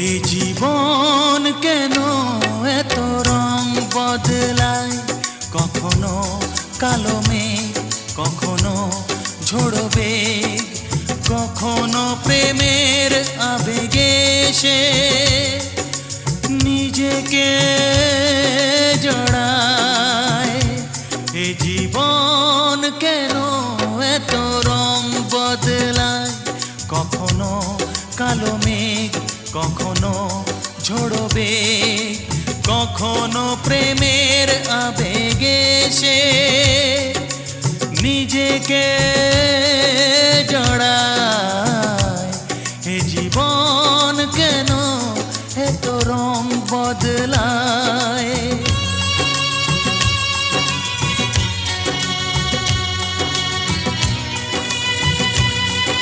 এ জীবন কেন এত রং বদলায়, কখনো কালো মেঘ, কখনো ঝোড়ো বেগ, কখনো প্রেমের আবেগে সে নিজেকে জড়ায়। এ জীবন কেন এত রং বদলায়, কখনো কালো মেঘ, কখনো ঝোড়ো বেগ, কখনো প্রেমের আবেগে সে নিজেকে জড়ায়।